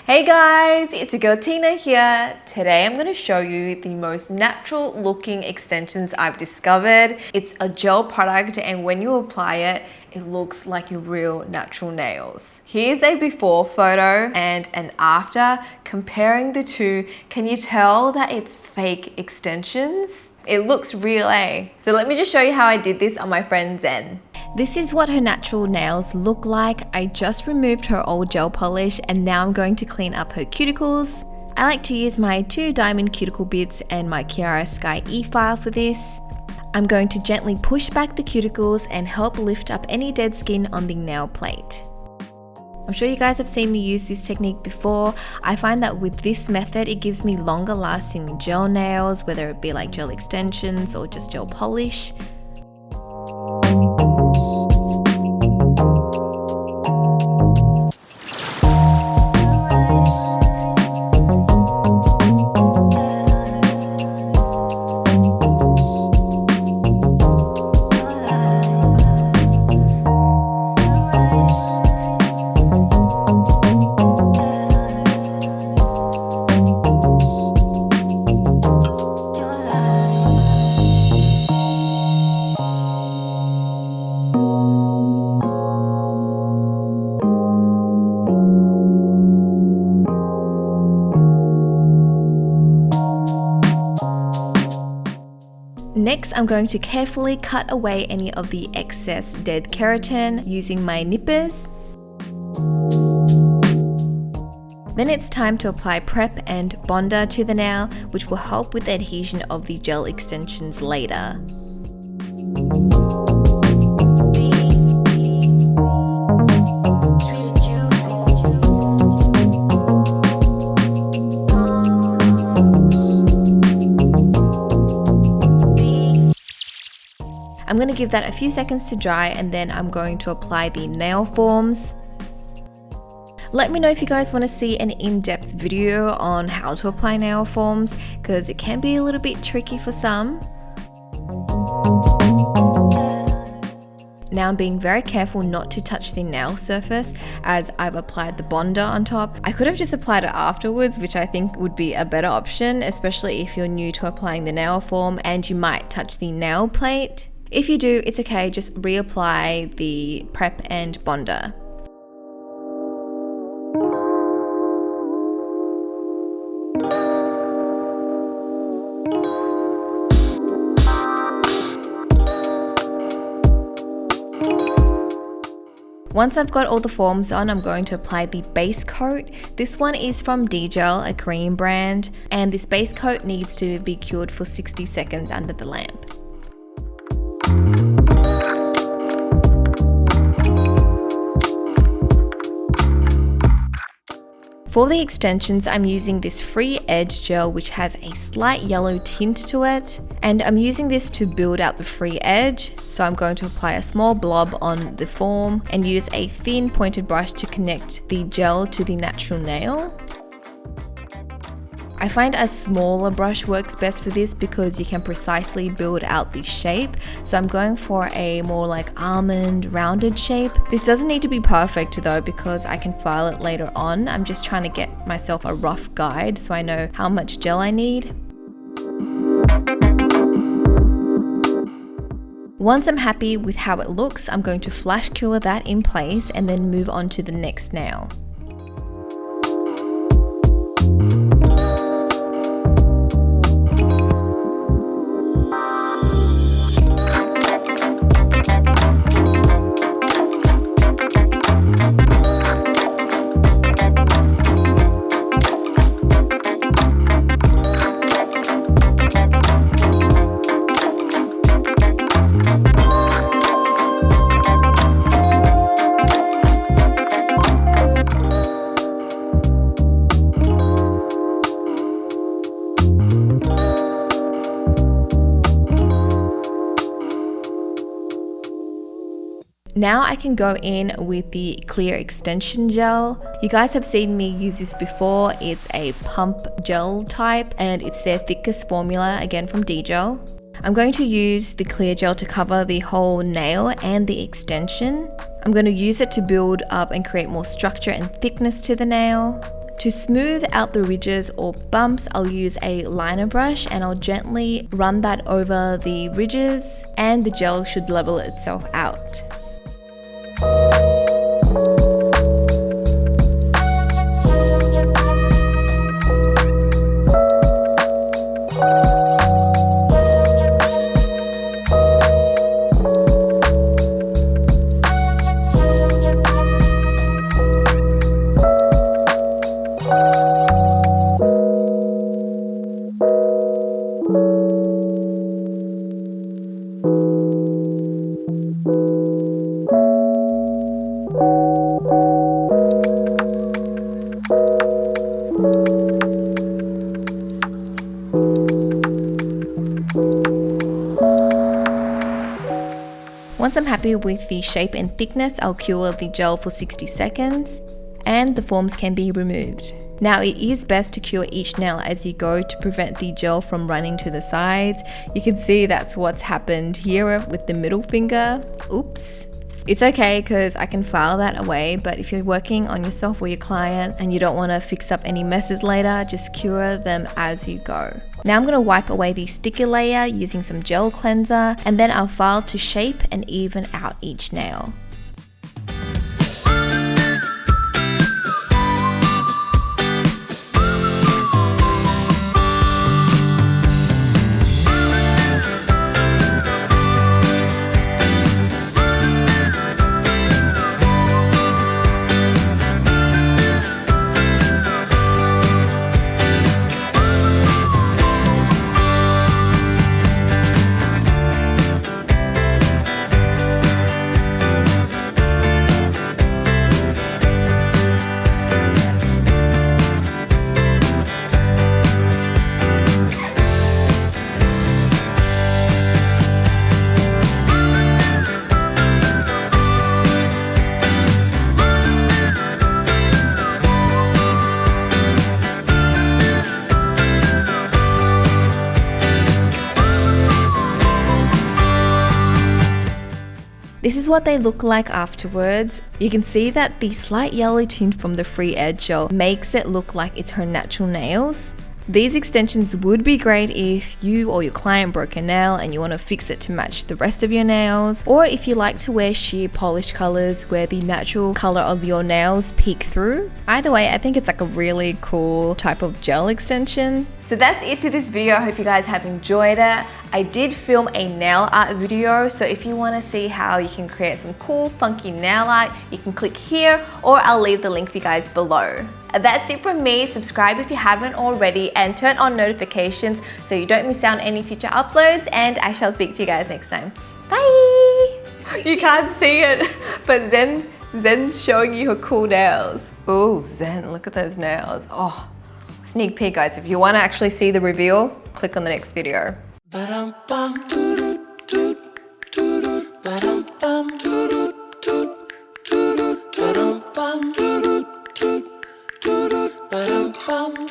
Hey guys, it's your girl Tina here. Today I'm going to show you the most natural looking extensions I've discovered. It's a gel product and when you apply it, it looks like your real natural nails. Here's a before photo and an after. Comparing the two, can you tell that it's fake extensions? It looks real, eh? So let me just show you how I did this on my friend Zen. This is what her natural nails look like. I just removed her old gel polish and now I'm going to clean up her cuticles. I like to use my 2 diamond cuticle bits and my Kiara Sky E-file for this. I'm going to gently push back the cuticles and help lift up any dead skin on the nail plate. I'm sure you guys have seen me use this technique before. I find that with this method, it gives me longer lasting gel nails, whether it be like gel extensions or just gel polish. Next, I'm going to carefully cut away any of the excess dead keratin using my nippers. Then it's time to apply prep and bonder to the nail, which will help with the adhesion of the gel extensions later. I'm going to give that a few seconds to dry and then I'm going to apply the nail forms. Let me know if you guys want to see an in-depth video on how to apply nail forms because it can be a little bit tricky for some. Now I'm being very careful not to touch the nail surface as I've applied the bonder on top. I could have just applied it afterwards, which I think would be a better option, especially if you're new to applying the nail form and you might touch the nail plate. If you do, it's okay, just reapply the prep and bonder. Once I've got all the forms on, I'm going to apply the base coat. This one is from D-Gel, a Korean brand, and this base coat needs to be cured for 60 seconds under the lamp. For the extensions, I'm using this free edge gel which has a slight yellow tint to it, and I'm using this to build out the free edge. So I'm going to apply a small blob on the form and use a thin pointed brush to connect the gel to the natural nail. I find a smaller brush works best for this because you can precisely build out the shape. So I'm going for a more like almond rounded shape. This doesn't need to be perfect though because I can file it later on. I'm just trying to get myself a rough guide so I know how much gel I need. Once I'm happy with how it looks, I'm going to flash cure that in place and then move on to the next nail. Now I can go in with the clear extension gel. You guys have seen me use this before. It's a pump gel type and it's their thickest formula, again from D-Gel. I'm going to use the clear gel to cover the whole nail and the extension. I'm going to use it to build up and create more structure and thickness to the nail. To smooth out the ridges or bumps, I'll use a liner brush and I'll gently run that over the ridges, and the gel should level itself out. Once I'm happy with the shape and thickness, I'll cure the gel for 60 seconds and the forms can be removed. Now it is best to cure each nail as you go to prevent the gel from running to the sides. You can see that's what's happened here with the middle finger. Oops. It's okay because I can file that away, but if you're working on yourself or your client and you don't want to fix up any messes later, just cure them as you go. Now I'm going to wipe away the sticky layer using some gel cleanser, and then I'll file to shape and even out each nail. This is what they look like afterwards. You can see that the slight yellow tint from the free edge gel makes it look like it's her natural nails. These extensions would be great if you or your client broke a nail and you want to fix it to match the rest of your nails, or if you like to wear sheer polish colors where the natural color of your nails peek through. Either way, I think it's like a really cool type of gel extension. So that's it to this video. I hope you guys have enjoyed it. I did film a nail art video, so if you want to see how you can create some cool funky nail art, you can click here, or I'll leave the link for you guys below. That's it from me. Subscribe if you haven't already and turn on notifications so you don't miss out on any future uploads, and I shall speak to you guys next time. Bye! You can't see it, but Zen's showing you her cool nails. Oh, Zen, look at those nails. Oh, sneak peek guys. If you want to actually see the reveal, click on the next video. Bum